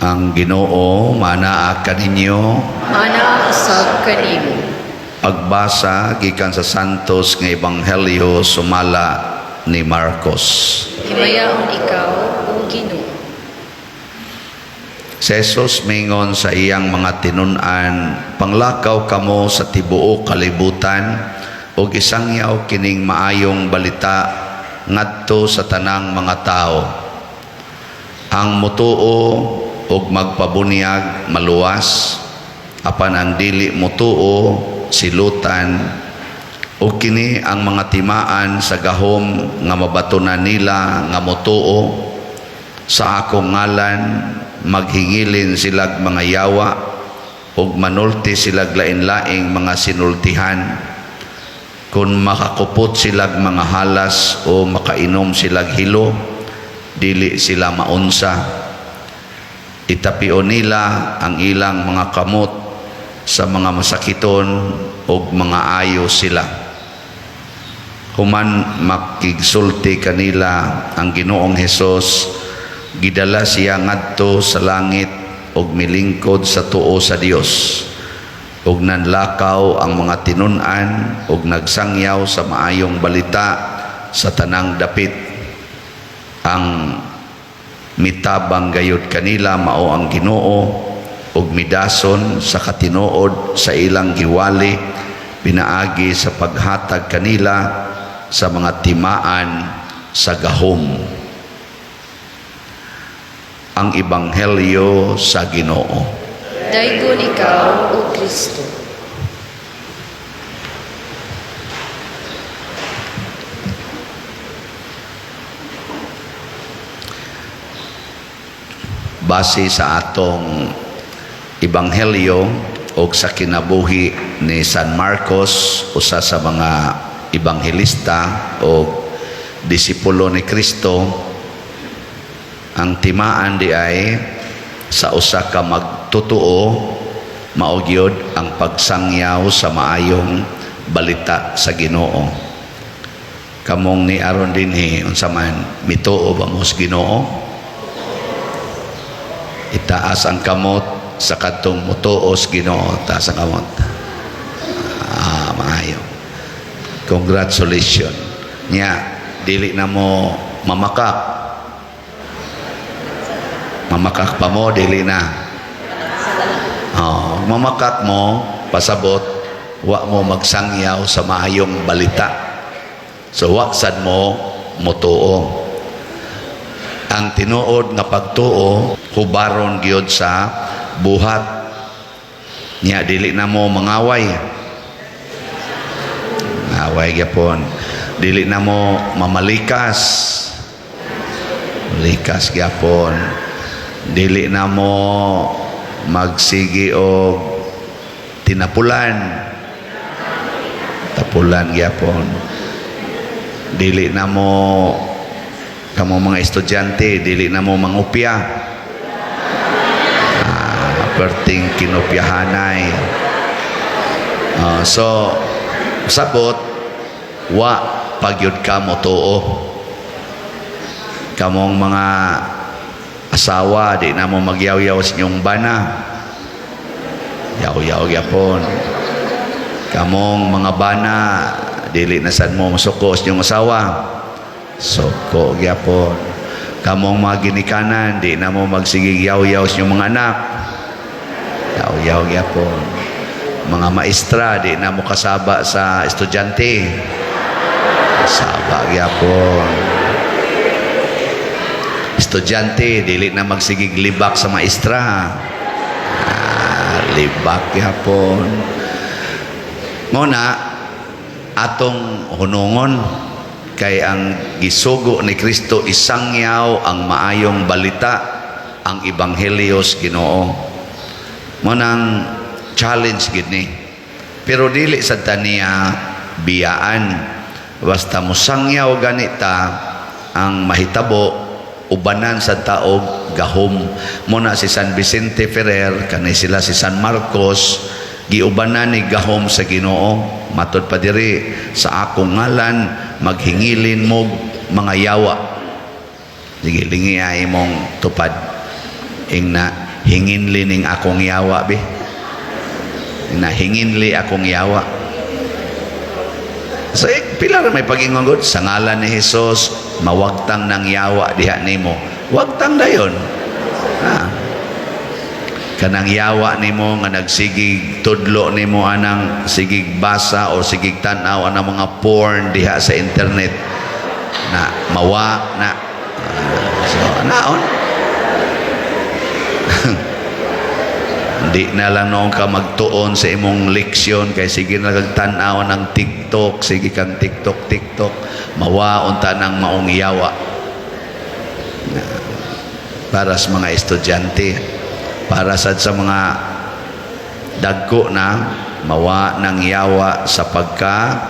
Ang Ginoo manaa kaninyo. Manaa usab kanimo. Pagbasa gikan sa Santos nga Ebanghelyo sumala ni Marcos. Himayaon ikaw, O Ginoo. Si Jesus mingon sa iyang mga tinun-an, panglakaw kamo sa tibuok kalibutan ug isangyaw kining maayong balita ngadto sa tanang mga tao. Ang mutuo ug magpabunyag maluwas, apan ang dili mutuo silutan, ug kini ang mga timaan sa gahom nga mabatunan nila nga mutuo. Sa akong ngalan maghingilin silag mga yawa ug manulti silag lain-laing mga sinultihan. Kung makakupot silag mga halas o makainom silag hilo, dili sila maunsa. Itapio nila ang ilang mga kamot sa mga masakiton ug mga ayo sila. Human makigsulti kanila ang Ginoong Hesus, gidala siya ngadto sa langit ug milingkod sa tuo sa Dios. Ug nanlakaw ang mga tinun-an ug nagsangyaw sa maayong balita sa tanang dapit. Ang mitabang gayud kanila mao ang Ginoo ug midason sa katinuod sa ilang giwali pinaagi sa paghatag kanila sa mga timaan sa gahom. Ang Ebanghelyo sa Ginoo. Daygon ikaw, O Kristo. Base sa atong Ebanghelyo o sa kinabuhi ni San Marcos, usa sa mga ebanghelista o disipulo ni Kristo, ang timaan di ay sa usa ka magtutuo mao gyud ang pagsangyaw sa maayong balita sa Ginoo. Kamong ni aron dinhi unsa man mituo ba mo sa Ginoo? Itaas ang kamot sa kadtong mutuo sa Ginoo, taas ang kamot. Maayo. Congratulations. Nya dili na mo mamakak. Mamakak pa mo, dili na. Mamakak mo, pasabot, wa mo magsangyaw sa maayong balita. So, waksad mo, mutuo. Ang tinuod nga pagtuo, hubaron gyud sa buhat. Nya, dili na mo mangaway. Away gyapon. Dili na mo mamalikas. Malikas gyapon. Dili na mo magsigi og tinapulan. Tapulan gyapon. Dili na mo kamo mga estudyante, dili na mo mangupya. Perting kinupyahanay. So sabot wa pagyud ka mo tuo. Kamong mga asawa, di na mo magyaw-yaw sa inyong bana. Yaw-yaw gyapon. Kamong mga bana, dili na sad mo masuko sa inyong asawa. Suko gyapon. Kamong mga ginikanan, di na mo magsigig yaw-yaw sa inyong mga anak. Yaw-yaw gyapon. Mga maestra, di na mo kasaba sa estudyante. Kasaba gyapon. Estudyante, dili na magsigig libak sa maestra. Libak yapon. Muna, atong hunungon kay ang gisugo ni Kristo isangyaw ang maayong balita, ang Ebanghelyo sa Ginoo. Munang challenge gid ni. Pero dili sa taniya biyaan. Basta musangyaw ganita ang mahitabo ubanan sa taog gahom. Muna si San Vicente Ferrer, kanay sila si San Marcos, giubanan ni gahom sa Ginoo. Matod pa diri, sa akong ngalan maghingilin mo mga yawa. Sige, lingi ay mong tupad. Ingna, hinginli ning akong yawa be. Na hinginli akong yawa. So pila ra may pagingon gud sa ngalan ni Hesus mawagtang ng yawa diha nimo. Wagtang dayon. Kanang yawa nimo nga nagsigig tudlo nimo anang sigig basa o sigig tan-aw anang mga porn diha sa internet na mawa na so naon. Di na lang noon ka magtuon sa imong leksyon kay sige na kagtan-aw ng TikTok, sige kang TikTok mawaon ta ng maong yawa para sa mga estudyante, para sa mga dagko na mawa ng yawa sa pagka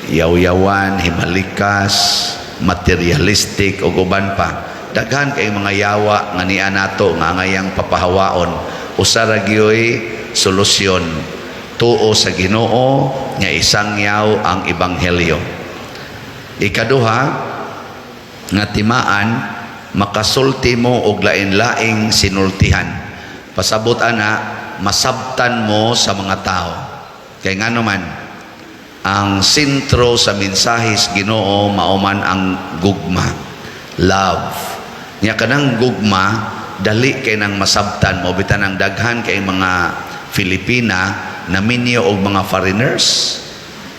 yaw-yawan, himalikas, materialistic o uban pa. Daghan kay mga yawa nga niya nato nga ngayang papahawaon. Usa ra gyoy solusyon tuo sa Ginoo nga isang yaw ang ebanghelyo. Ikaduha nga timaan makasulti mo og lain-laing sinultihan. Pasabot ana masabtan mo sa mga tao. Kay ngano man ang sentro sa mensahis Ginoo mauman ang gugma, love. Nya kanang gugma dali kay nang masabtan mo bitan ang daghan kay mga Filipina naminyo og mga foreigners.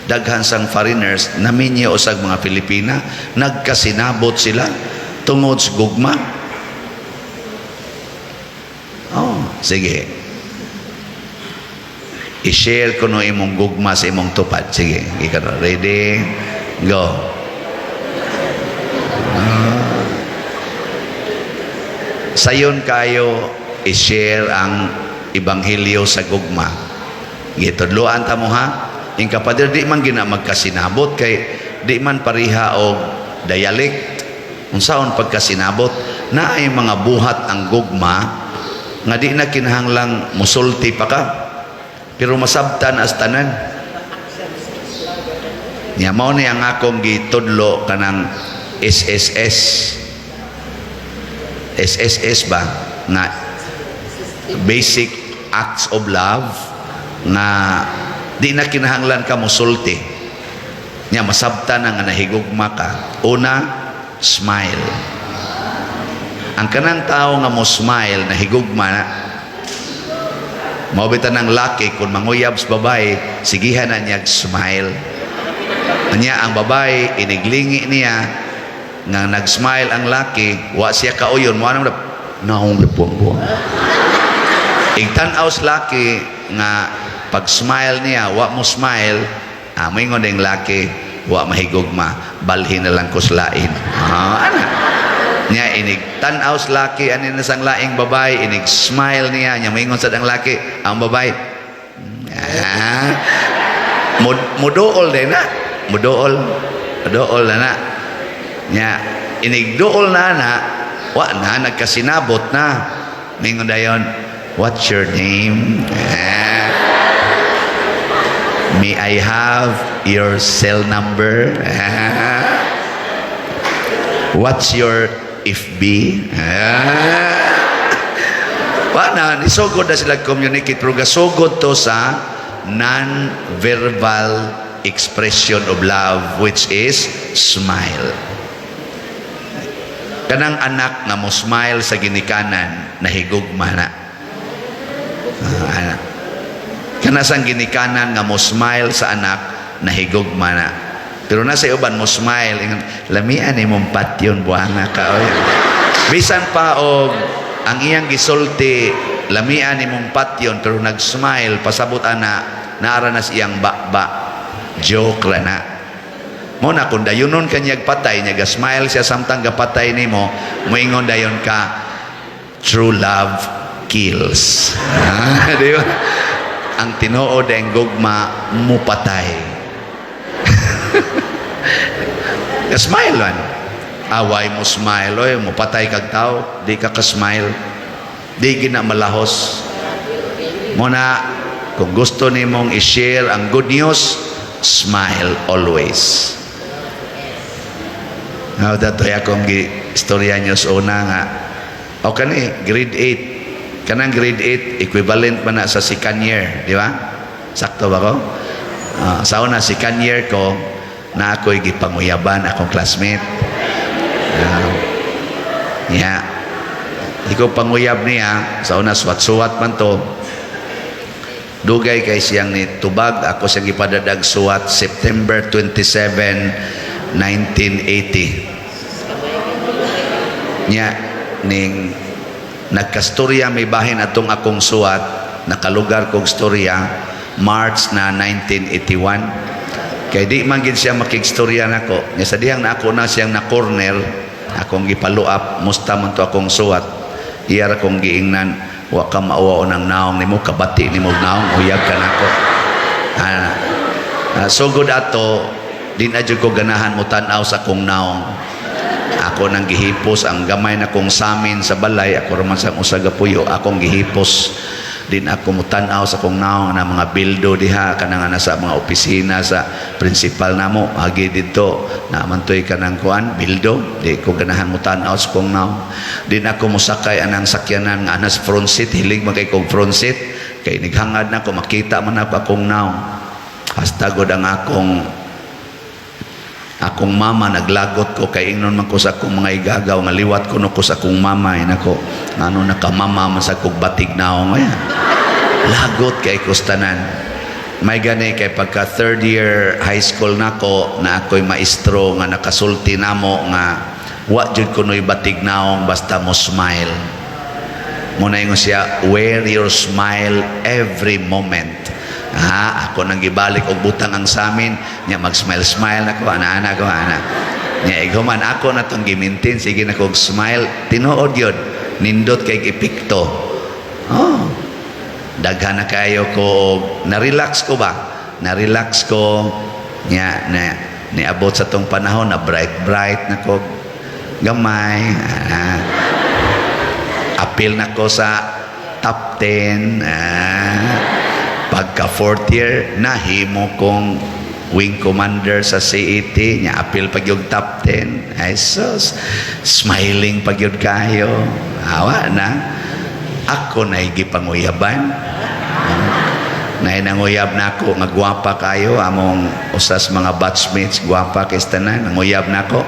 Daghan sang foreigners naminyo usag mga Filipina, nagkasinabot sila tungod sa gugma. Oh, sige. I-share ko no imong gugma sa imong tupad. Sige, ikaw ready? Go. Sayon kayo i-share ang ebanghelyo sa gugma. Gitudloan ta mo ha. Ing kapader di man gina magkasinabot kay di man pariha og dialect. Unsaon pagkasinabot na ay mga buhat ang gugma nga di na kinahanglang musulti pa ka. Pero masabtan as tanan. Nya mao ni ang akong gitudlo kanang SSS. SSS ba nga basic acts of love nga di na kinahanglan ka musulti nya masabtan nga nahigugma ka. Una, smile. Ang kanang tao nga mo smile nahigugma na maubitan ng laki kung manguyab sa babae sigihan na niya smile niya ang babae iniglingi niya nga nag-smile ang laki, wa siya kauyon, mo anong naong lipuang igtanaw sa laki nga pag-smile niya, wa mo smile, moingon ng laki, wa mahigugma, balhin na lang ko sa lain. Ana. Niya inigtanaw sa laki, anin na sang laing babae, inig-smile niya, niya moingon sa ang laki, ang babae, mudool din na, mudool na. Nya inigdool na wa na nagkasinabot na mingon dayon what's your name may I have your cell number what's your FB wa na nisugod na sila communicate pero gasugod to sa non-verbal expression of love which is smile. Kanang anak nga mo smile sa ginikanan nahigugma na. Anak. Kanasang ginikanan nga mo smile sa anak nahigugma na. Pero nasa uban mo smile lamian imong patyon buhanga ka oy. Bisan pa og ang iyang gisulti lamian imong patyon pero nag-smile pasabot ana naara na siyang ba joke ra na. Mo na kung dayunon kanyag patay niya smile siya samtang gapatay nimo moingon dayon ka true love kills. Di ba? Ang tinuod ang gugma mo patay. Smile man. Away mo smile oy mo patay kag tao di ka ka-smile. Di gina malahos. Mo na kung gusto nimong i-share ang good news, smile always. Now, dato'y akong istorya nyo sa una nga O kani, grade 8. Kanang grade 8, equivalent man na sa second year, di ba? Sakto ba ko? Sa una, second year ko, na ako'y gipanguyaban akong classmate. Ikaw panguyab niya, sa una, suwat-suwat man to. Dugay kay siyang ni tubag, ako siyang ipadadag suwat September 27, 1980. Ning nagkastorya may bahin atong akong suwat, nakalugar kong storya, March na 1981. Kay di man gid siya makigstorya nako. Nya sa dihang na ako na siyang na corner, akong gipaluap, musta man to akong suwat. Iyara kong giingnan, wa ka mauwa ng naong nimo, kabati nimo naong, uyag ka nako. So good ato, din adyo ko ganahan mo tanaw sa kong naong. Ako nang gihipos ang gamay na kong samin sa balay, ako raman sa usaga puyo, akong gihipos. Din ako mutanaw sa kong naong na mga bildo diha kanang nasa mga opisina sa principal namo agi dito na mantoy kanang kuan bildo di ko ganahan mutanaw sa kong naong. Din ako musakay anang sakyanan nga anas front seat, hilig man kay kong front seat kay nighangad na ko makita man ako akong naong. Hasta gud ang akong mama naglagot ko kay ingnon man ko sa akong mga igagaw nga liwat ko no ko sa akong mama nako ngano nakamama man sa kog batig naong lagot kay kustanan may gani kay pagka third year high school nako na ako'y maestro nga nakasulti namo nga wa jud kunoy batig naong basta mo smile muna ingon siya wear your smile every moment. Ako nang gibalik og butang ang samin nya mag-smile nako ana ko ana nya iguman ako na tong gimintin sige na kog smile tinuod yun nindot kay epekto daghan na kayo ko na-relax ko nya niabot sa tong panahon na bright na ko gamay apil na ko sa top 10 pagka fourth year nahimo kong wing commander sa CET nya apil pag yung top 10 ay sus smiling pag yun kayo awa na ako na gipanguyaban na nanguyab na ako nga gwapa kayo among usas mga batchmates gwapa kay tanan nanguyab na ako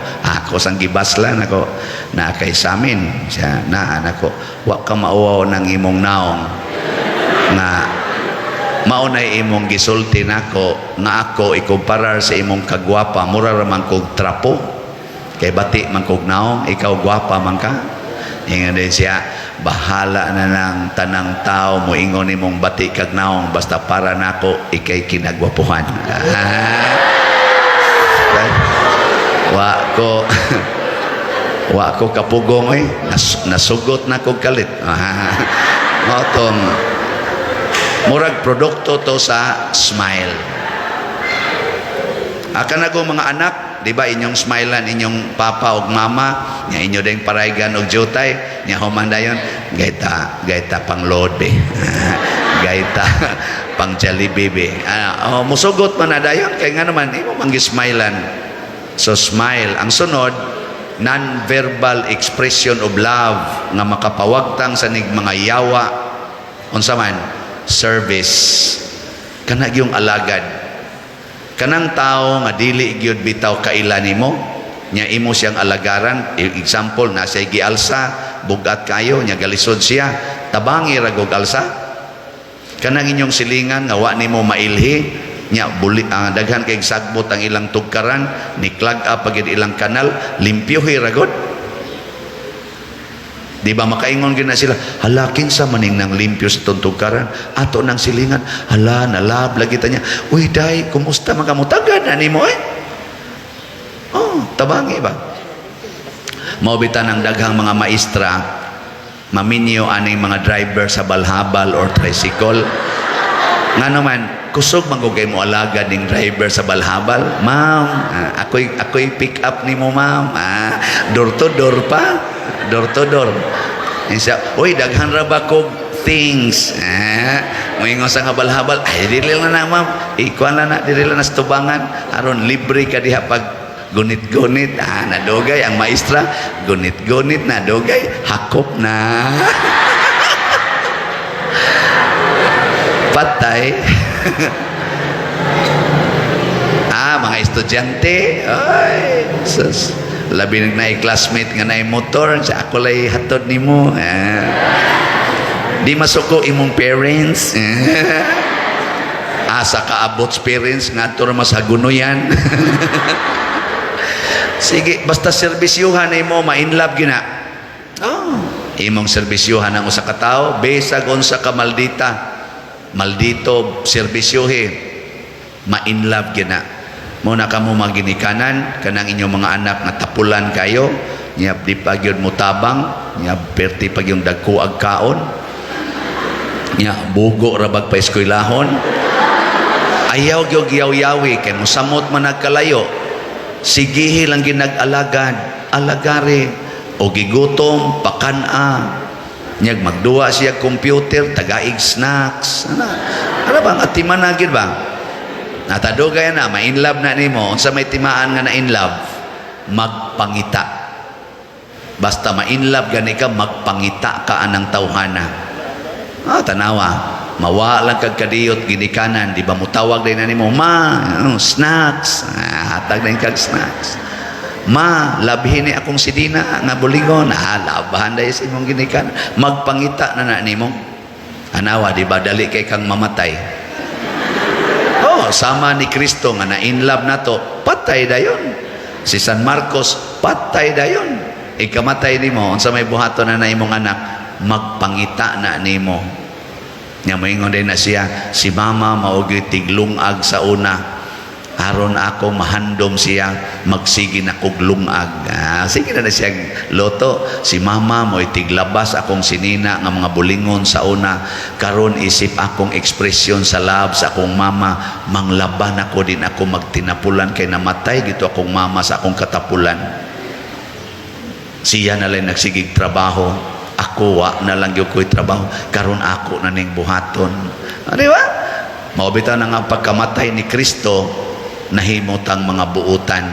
sang gibaslan ako na kay samin siya na anako wa ka mauwaw ng imong naong nga maunay imong gisulti nako nga ako ikumparar sa imong kagwapa mura ra man kog trapo kay bati man kog naong ikaw gwapa man ka ingon din siya bahala na lang tanang tao mo ingon imong bati kag naong basta para nako ikay kinagwapuhan wa ko kapugong nasugot na kog kalit motong murag produkto to sa smile. Akan ako mga anak, di ba inyong smilean inyong papa o mama, nya inyo ding paraygan og jutay, nya humandayon gaita pang lode. Gaita pang Jollibee. Musugot man na dayon kay nga naman imo manggi smilean. So smile ang sunod non-verbal expression of love nga makapawagtang sa nig mga yawa unsa man service kana gyung alagad kanang tao nga dili gyud bitaw kaila nimo nya imo siyang alagaran example na siya gialsa bugat kayo nya galisod siya tabangi ra gog alsa kanang inyong silingan nga wa nimo mailhi nya daghan kay sagbot ang ilang tugkaran ni clog up pagid ilang kanal limpyohi ra gud. Di ba makaingon gina sila, hala kinsa maning nang limpyo sa tuntukaran, ato nang silingan, hala nalab lagi ta niya. Uy day, kumusta makamutagan ani mo tabangi ba? Maubitan ang daghang mga maestra, maminyo aning mga driver sa balhabal or tricycle. Nga naman, kusog manggugay mo alagad ning driver sa balhabal. Ma'am, ako'y pick up ni mo ma'am. Door to door pa. Door to door. Siya, uy, daghan ra ba kog things. Moingon sa balhabal, ay dili lang na ma'am. Ikuan lang na, dili lang na sa tubangan. Aron libre ka diha pag gunit-gunit, nadugay ang maestra, gunit-gunit, nadugay, hakop na. Patay. Mga estudyante, ay, sus, labi na classmate nga na motor, sa ako lay hatod nimo. Di masuko imong parents. Asa kaabot parents nga to mas hagunoyan. Sige, basta serbisyuhan mo, ma-inlove gina. Imong serbisyuhan ang usa ka tawo, besag unsa ka maldito serbisyuhe, ma-inlove gina. Muna ka mo maginikanan kanang inyong mga anak nga tapulan kayo, nya di pagyud mo tabang, nya perti pag yung dagko ag kaon, nya bugo rabag pa eskwelahon. Ayaw gyud yaw-yawi kay mosamot man nagkalayo. Sigihi lang ginag-alagad, alagare o gigutom pakana. Nyag magduwa siya computer, tagaig snacks. Ano bang atiman na gid ba? Natadugay na, ma-inlove na nimo. Unsa may timaan nga na inlove? Magpangita. Basta ma-inlove gani ka, magpangita ka anang tawhana. Tanawa, mawalang kag kadiyot ginikanan, di ba mutawag din na nimo, snacks. Hatag din kag snacks. Ma, labhin ni akong sidina nga bulingon. Labahan dahil sa imong ginikanan. Magpangita na nimo. Anawa, di ba dali kay kang mamatay? Sama ni Kristo nga na in love na to, patay dayon. Si San Marcos, patay dayon. Ikamatay nimo, unsa may buhaton na imong anak, magpangita na nimo. Nya moingon din na siya, si mama maogi tiglungag sa una. Aron ako mahandom siya, magsigi na kog lungag. Sige na siya loto. Si mama mo itiglabas akong sinina nga mga bulingon sa una. Karon isip akong ekspresyon sa love sa akong mama, manglaban ako din ako magtinapulan kay namatay gito akong mama sa akong katapulan. Siya na lang nagsigig trabaho, ako wa na lang gyud ko'y trabaho, karon ako na ning buhaton. Di ba? Maobita na nga pagkamatay ni Kristo, nahimutang mga buutan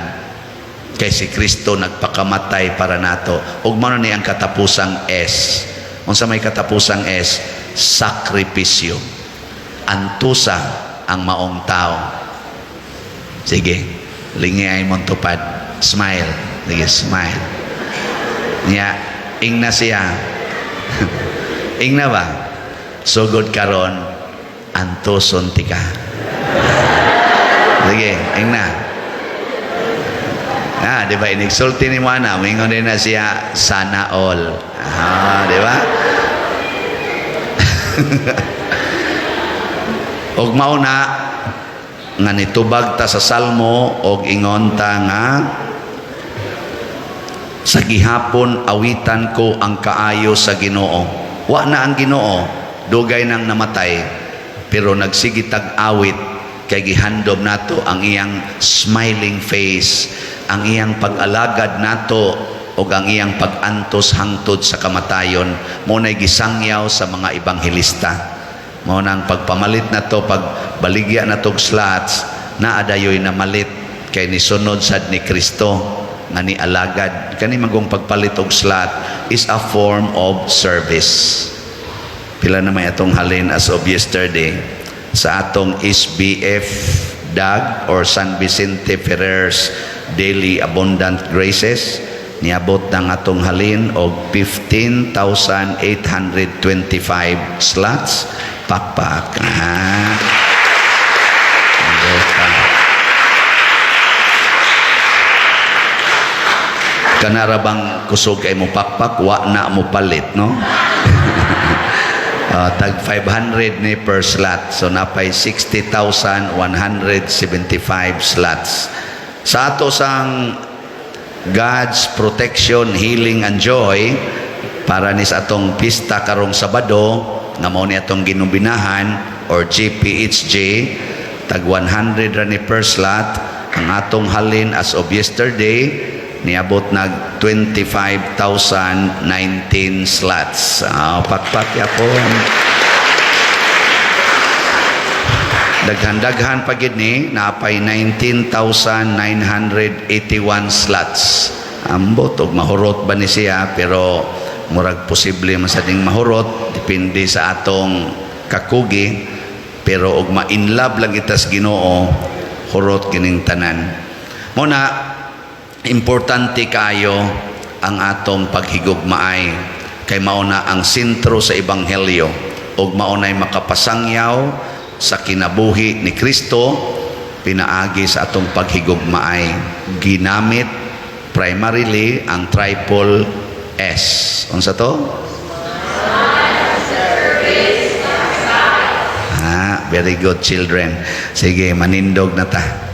kay si Kristo nagpakamatay para nato. Ug mao ni ang katapusang S. Unsa may katapusang S? Sakripisyo. Antusa ang maong tao. Sige, lingay mong tupad. Smile. Sige, smile. Nya, ingna siya. Ingna ba? Sugod karon, antuson ti ka. Sige, ingna. Di ba, inigsulti ni Mana, mingon din na siya, sana all. Di ba? Og mauna, nga nitubag ta sa Salmo, og ingon ta nga, sa gihapon awitan ko ang kaayo sa Ginoo. Wa na ang Ginoo, dugay nang namatay, pero nagsigitag awit, kay gihandom nato ang iyang smiling face, ang iyang pag-alagad nato o ang iyang pag-antos hangtod sa kamatayon. Mo na'y gisangyaw sa mga ebanghelista. Mo nang pagpamalit nato, pagbaligya natog slots, na adayoy na malit kay nisunod sad ni Kristo nga ni alagad. Kani magong pagpalit og slot is a form of service. Pila na may atong halin as of yesterday sa atong SBF DAG or San Vicente Ferrer's Daily Abundant Graces, niabot ng atong halin og 15,825 slots. Pakpak. Kanarabang kusog kay mo pakpak, wa na mo palit, no? Tag 500 ni per slot. So napay 60,175 slots. Sa ato sang God's protection, healing and joy para ni sa atong pista karong Sabado nga mao ni atong ginumbinahan or GPHJ, tag 100 ra ni per slot. Ang atong halin as of yesterday niabot nag 25,019 slots. Pakpak yapon. Daghan-daghan pa gid ni napay 19,981 slots. Ambot og mahurot ba ni siya, pero murag posible man sa ding mahurot, depende sa atong kakugi, pero og ma-inlove lang itas Ginoo, hurot kining tanan. Muna, importante kayo ang atong paghigugmaay, kay mauna ang sentro sa ebanghelyo ug maunay makapasangyaw sa kinabuhi ni Kristo, pinaagi sa atong paghigugmaay. Ginamit primarily ang triple S. Unsa to? Very good, children. Sige, manindog na ta.